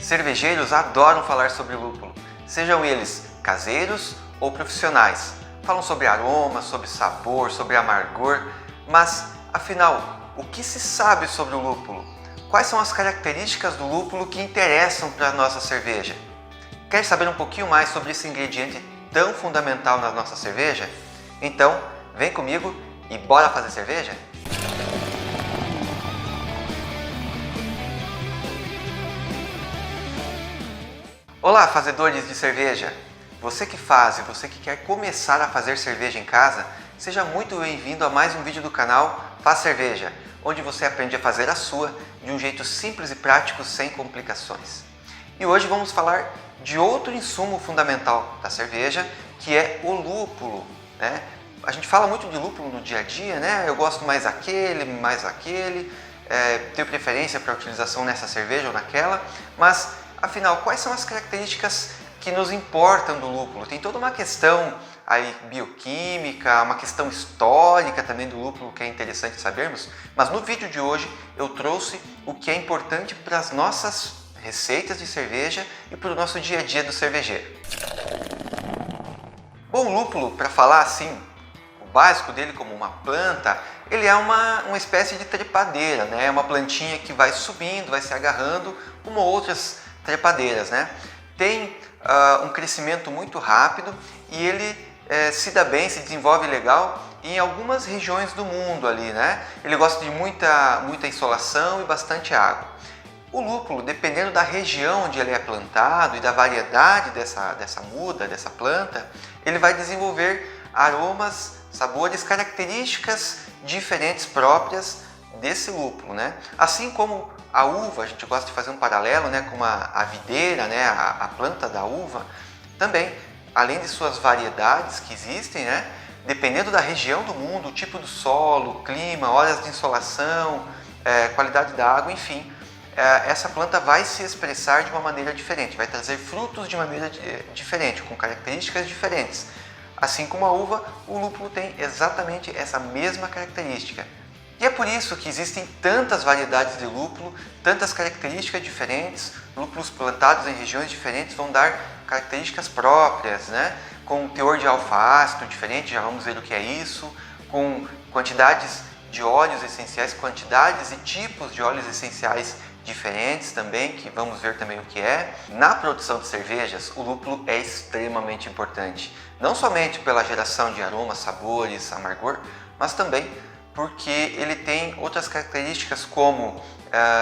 Cervejeiros adoram falar sobre lúpulo, sejam eles caseiros ou profissionais. Falam sobre aroma, sobre sabor, sobre amargor, mas afinal, o que se sabe sobre o lúpulo? Quais são as características do lúpulo que interessam para a nossa cerveja? Quer saber um pouquinho mais sobre esse ingrediente tão fundamental na nossa cerveja? Então, vem comigo e bora fazer cerveja? Olá, fazedores de cerveja! Você que faz e você que quer começar a fazer cerveja em casa, seja muito bem-vindo a mais um vídeo do canal Faz Cerveja, onde você aprende a fazer a sua de um jeito simples e prático, sem complicações. E hoje vamos falar de outro insumo fundamental da cerveja, que é o lúpulo, né? A gente fala muito de lúpulo no dia a dia, né? Eu gosto mais aquele, tenho preferência para a utilização nessa cerveja ou naquela, mas afinal, quais são as características que nos importam do lúpulo? Tem toda uma questão aí bioquímica, uma questão histórica também do lúpulo que é interessante sabermos, mas no vídeo de hoje eu trouxe o que é importante para as nossas receitas de cerveja e para o nosso dia a dia do cervejeiro. Bom, o lúpulo, para falar assim, o básico dele como uma planta, ele é uma espécie de trepadeira, né? É uma plantinha que vai subindo, vai se agarrando como outras trepadeiras, né? Tem um crescimento muito rápido e ele se dá bem, se desenvolve legal em algumas regiões do mundo ali, né? Ele gosta de muita insolação e bastante água. O lúpulo, dependendo da região onde ele é plantado e da variedade dessa muda, dessa planta, ele vai desenvolver aromas, sabores, características diferentes próprias desse lúpulo, né? Assim como a uva, a gente gosta de fazer um paralelo, né, com a videira, né, a planta da uva, também, além de suas variedades que existem, né, dependendo da região do mundo, o tipo do solo, clima, horas de insolação, qualidade da água, enfim, essa planta vai se expressar de uma maneira diferente, vai trazer frutos de maneira diferente, com características diferentes. Assim como a uva, o lúpulo tem exatamente essa mesma característica. E é por isso que existem tantas variedades de lúpulo, tantas características diferentes. Lúpulos plantados em regiões diferentes vão dar características próprias, né? Com teor de alfa-ácido diferente, já vamos ver o que é isso, com quantidades de óleos essenciais, quantidades e tipos de óleos essenciais diferentes também, que vamos ver também o que é. Na produção de cervejas, o lúpulo é extremamente importante, não somente pela geração de aromas, sabores, amargor, mas também porque ele tem outras características como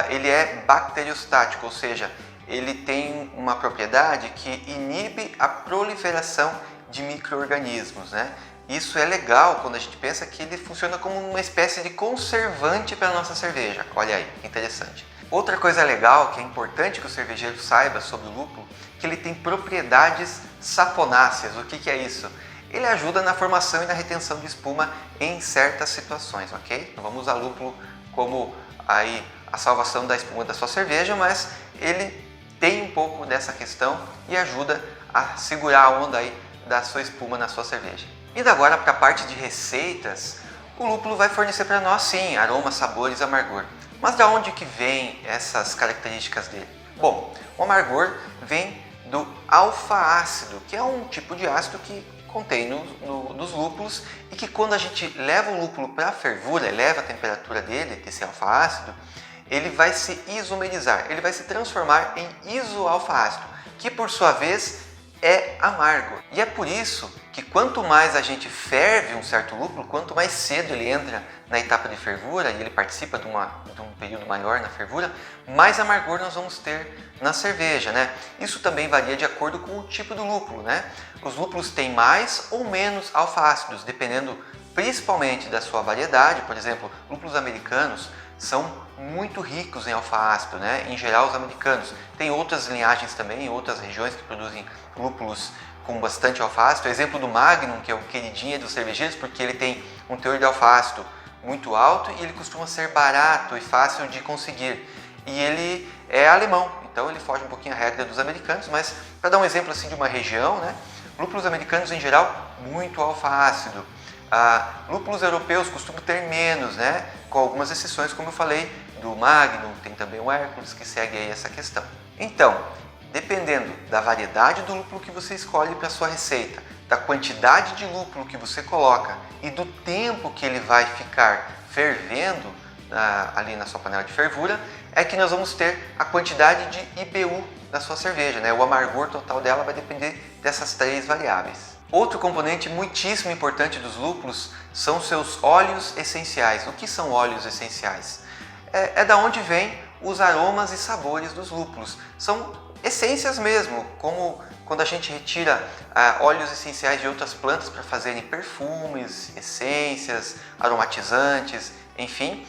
ele é bacteriostático, ou seja, ele tem uma propriedade que inibe a proliferação de micro-organismos, né? Isso é legal quando a gente pensa que ele funciona como uma espécie de conservante para a nossa cerveja. Olha aí, que interessante. Outra coisa legal, que é importante que o cervejeiro saiba sobre o lúpulo, que ele tem propriedades saponáceas. O que é isso? Ele ajuda na formação e na retenção de espuma em certas situações, ok? Não vamos usar lúpulo como aí a salvação da espuma da sua cerveja, mas ele tem um pouco dessa questão e ajuda a segurar a onda aí da sua espuma na sua cerveja. Indo agora para a parte de receitas, o lúpulo vai fornecer para nós sim aromas, sabores, amargor. Mas de onde que vem essas características dele? Bom, o amargor vem do alfa-ácido, que é um tipo de ácido que contém nos lúpulos e que quando a gente leva o lúpulo para a fervura, eleva a temperatura dele, desse alfa-ácido, ele vai se isomerizar, ele vai se transformar em isoalfa-ácido, que por sua vez é amargo. E é por isso que quanto mais a gente ferve um certo lúpulo, quanto mais cedo ele entra na etapa de fervura e ele participa de um período maior na fervura, mais amargor nós vamos ter na cerveja, né? Isso também varia de acordo com o tipo do lúpulo, né? Os lúpulos têm mais ou menos alfa-ácidos, dependendo principalmente da sua variedade. Por exemplo, lúpulos americanos são muito ricos em alfa-ácido, né? Em geral, os americanos. Tem outras linhagens também, outras regiões que produzem lúpulos com bastante alfa-ácido. O exemplo do Magnum, que é o queridinho dos cervejeiros, porque ele tem um teor de alfa-ácido muito alto e ele costuma ser barato e fácil de conseguir. E ele é alemão, então ele foge um pouquinho à regra dos americanos, mas para dar um exemplo assim de uma região, né? Lúpulos americanos em geral, muito alfa-ácido. Lúpulos europeus costumam ter menos, né? Com algumas exceções, como eu falei, do Magnum, tem também o Hércules, que segue aí essa questão. Então, dependendo da variedade do lúpulo que você escolhe para a sua receita, da quantidade de lúpulo que você coloca e do tempo que ele vai ficar fervendo ali na sua panela de fervura, é que nós vamos ter a quantidade de IBU da sua cerveja, né? O amargor total dela vai depender dessas 3 variáveis. Outro componente muitíssimo importante dos lúpulos são seus óleos essenciais. O que são óleos essenciais? É da onde vêm os aromas e sabores dos lúpulos. São essências mesmo, como quando a gente retira óleos essenciais de outras plantas para fazerem perfumes, essências, aromatizantes, enfim.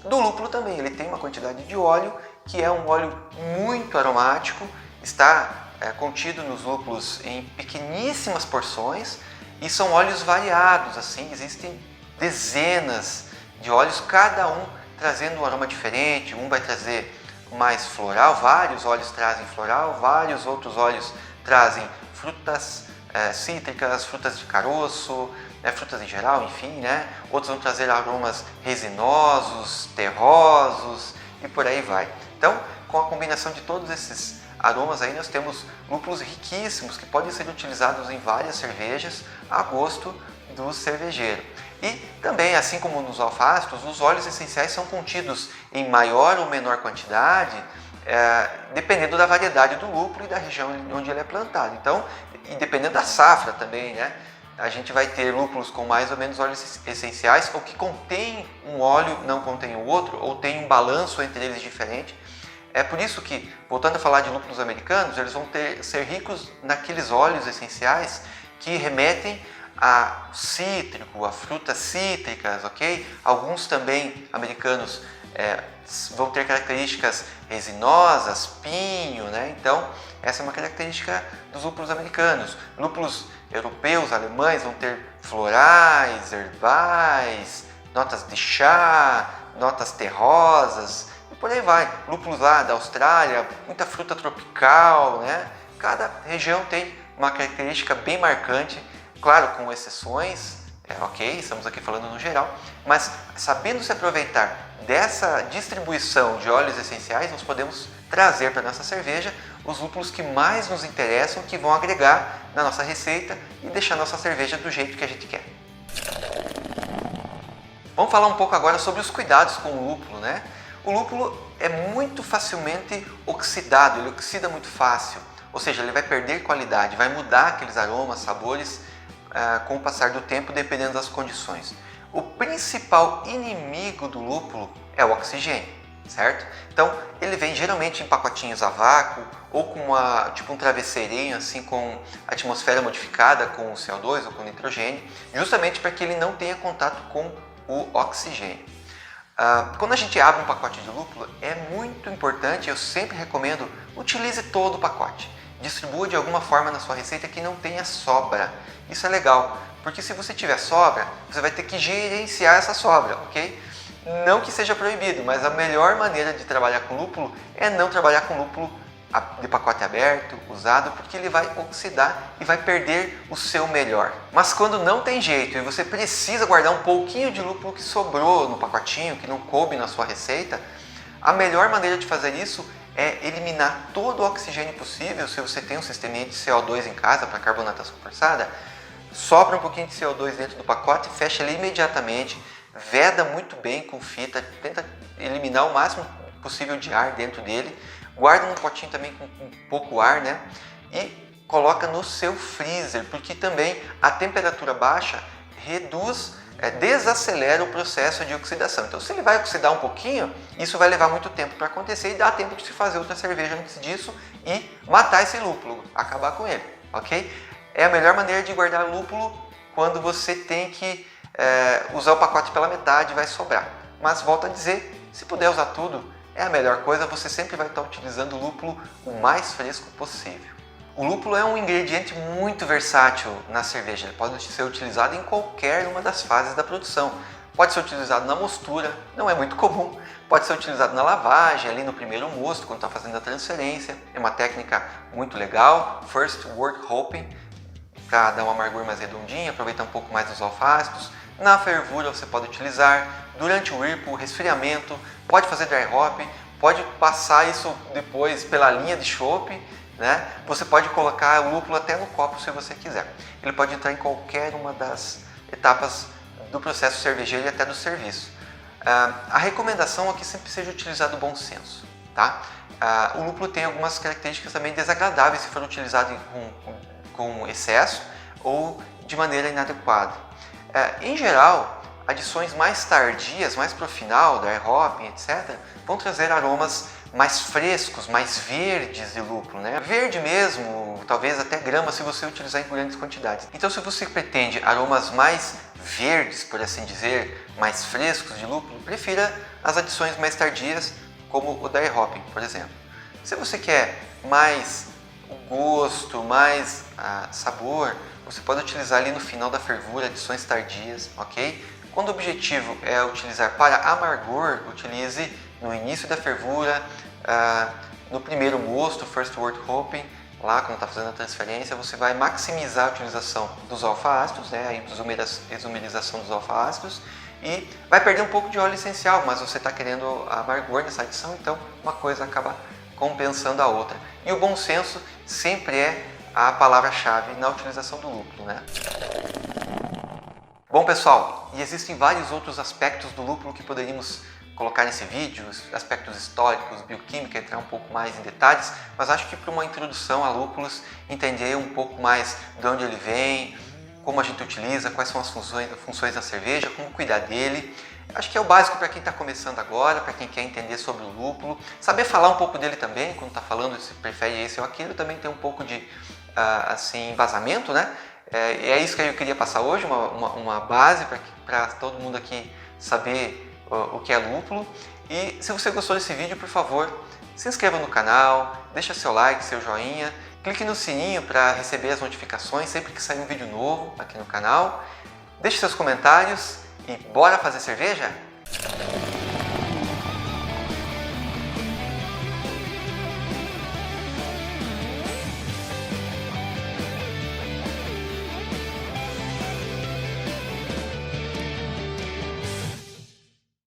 Do lúpulo também, ele tem uma quantidade de óleo que é um óleo muito aromático, está contido nos lúpulos em pequeníssimas porções e são óleos variados, assim, existem dezenas de óleos, cada um trazendo um aroma diferente. Um vai trazer mais floral, vários óleos trazem floral, vários outros óleos trazem frutas cítricas, frutas de caroço, frutas em geral, enfim, né? Outros vão trazer aromas resinosos, terrosos e por aí vai. Então, com a combinação de todos esses aromas aí, nós temos lúpulos riquíssimos que podem ser utilizados em várias cervejas a gosto do cervejeiro. E também, assim como nos alfásticos, os óleos essenciais são contidos em maior ou menor quantidade, dependendo da variedade do lúpulo e da região onde ele é plantado. Então, e dependendo da safra também, né? A gente vai ter lúpulos com mais ou menos óleos essenciais, ou que contém um óleo, não contém o outro, ou tem um balanço entre eles diferente. É por isso que, voltando a falar de lúpulos americanos, eles vão ser ricos naqueles óleos essenciais que remetem a cítrico, a frutas cítricas, ok? Alguns também americanos vão ter características resinosas, pinho, né? Então, essa é uma característica dos lúpulos americanos. Lúpulos europeus, alemães vão ter florais, herbais, notas de chá, notas terrosas e por aí vai. Lúpulos lá da Austrália, muita fruta tropical, né? Cada região tem uma característica bem marcante, claro, com exceções, ok, estamos aqui falando no geral, mas sabendo se aproveitar dessa distribuição de óleos essenciais, nós podemos trazer para a nossa cerveja os lúpulos que mais nos interessam, que vão agregar na nossa receita e deixar a nossa cerveja do jeito que a gente quer. Vamos falar um pouco agora sobre os cuidados com o lúpulo, né? O lúpulo é muito facilmente oxidado, ele oxida muito fácil, ou seja, ele vai perder qualidade, vai mudar aqueles aromas, sabores com o passar do tempo, dependendo das condições. O principal inimigo do lúpulo é o oxigênio, certo? Então, ele vem geralmente em pacotinhos a vácuo ou com um travesseirinho, assim, com atmosfera modificada com o CO2 ou com o nitrogênio, justamente para que ele não tenha contato com o oxigênio. Quando a gente abre um pacote de lúpulo, é muito importante, eu sempre recomendo, utilize todo o pacote. Distribua de alguma forma na sua receita que não tenha sobra. Isso é legal, porque se você tiver sobra, você vai ter que gerenciar essa sobra, ok? Não que seja proibido, mas a melhor maneira de trabalhar com lúpulo é não trabalhar com lúpulo de pacote aberto, usado, porque ele vai oxidar e vai perder o seu melhor. Mas quando não tem jeito e você precisa guardar um pouquinho de lúpulo que sobrou no pacotinho, que não coube na sua receita, a melhor maneira de fazer isso é eliminar todo o oxigênio possível. Se você tem um sisteminha de CO2 em casa para carbonatação forçada, sopra um pouquinho de CO2 dentro do pacote, fecha ele imediatamente, veda muito bem com fita, tenta eliminar o máximo possível de ar dentro dele, guarda num potinho também com pouco ar, né? E coloca no seu freezer, porque também a temperatura baixa desacelera o processo de oxidação. Então, se ele vai oxidar um pouquinho, isso vai levar muito tempo para acontecer e dá tempo de se fazer outra cerveja antes disso e matar esse lúpulo, acabar com ele, ok? É a melhor maneira de guardar lúpulo quando você tem que usar o pacote pela metade, vai sobrar. Mas volto a dizer, se puder usar tudo, é a melhor coisa, você sempre vai estar utilizando o lúpulo o mais fresco possível. O lúpulo é um ingrediente muito versátil na cerveja, ele pode ser utilizado em qualquer uma das fases da produção. Pode ser utilizado na mostura, não é muito comum, pode ser utilizado na lavagem, ali no primeiro mosto, quando está fazendo a transferência, é uma técnica muito legal, first wort hopping, para dar um amargor mais redondinho, aproveitar um pouco mais dos alfásticos. na fervura você pode utilizar, durante o whirlpool, resfriamento, pode fazer dry hop, pode passar isso depois pela linha de chopp, né? Você pode colocar o lúpulo até no copo se você quiser. Ele pode entrar em qualquer uma das etapas do processo cervejeiro e até do serviço. A recomendação é que sempre seja utilizado o bom senso, tá? O lúpulo tem algumas características também desagradáveis se for utilizado com excesso ou de maneira inadequada. Em geral, adições mais tardias, mais para o final, dry hopping, etc., vão trazer aromas mais frescos, mais verdes de lúpulo, né? Verde mesmo, talvez até grama se você utilizar em grandes quantidades. Então, se você pretende aromas mais verdes, por assim dizer, mais frescos de lúpulo, prefira as adições mais tardias, como o dry hopping, por exemplo. Se você quer mais o gosto, mais sabor, você pode utilizar ali no final da fervura adições tardias, ok? Quando o objetivo é utilizar para amargor, utilize no início da fervura, no primeiro mosto, first wort hopping, lá quando está fazendo a transferência, você vai maximizar a utilização dos alfa-ácidos, né, a isomerização dos alfa-ácidos, e vai perder um pouco de óleo essencial, mas você está querendo amargor nessa adição, então uma coisa acaba compensando a outra. E o bom senso sempre é a palavra-chave na utilização do lúpulo, né? Bom, pessoal, e existem vários outros aspectos do lúpulo que poderíamos colocar nesse vídeo, aspectos históricos, bioquímica, entrar um pouco mais em detalhes, mas acho que para uma introdução a lúpulos, entender um pouco mais de onde ele vem, como a gente utiliza, quais são as funções da cerveja, como cuidar dele. Acho que é o básico para quem está começando agora, para quem quer entender sobre o lúpulo. Saber falar um pouco dele também, quando está falando se prefere esse ou aquilo, também tem um pouco de embasamento, né? E é isso que eu queria passar hoje, uma base para todo mundo aqui saber o que é lúpulo. E se você gostou desse vídeo, por favor, se inscreva no canal, deixa seu like, seu joinha, clique no sininho para receber as notificações sempre que sair um vídeo novo aqui no canal. Deixe seus comentários e bora fazer cerveja?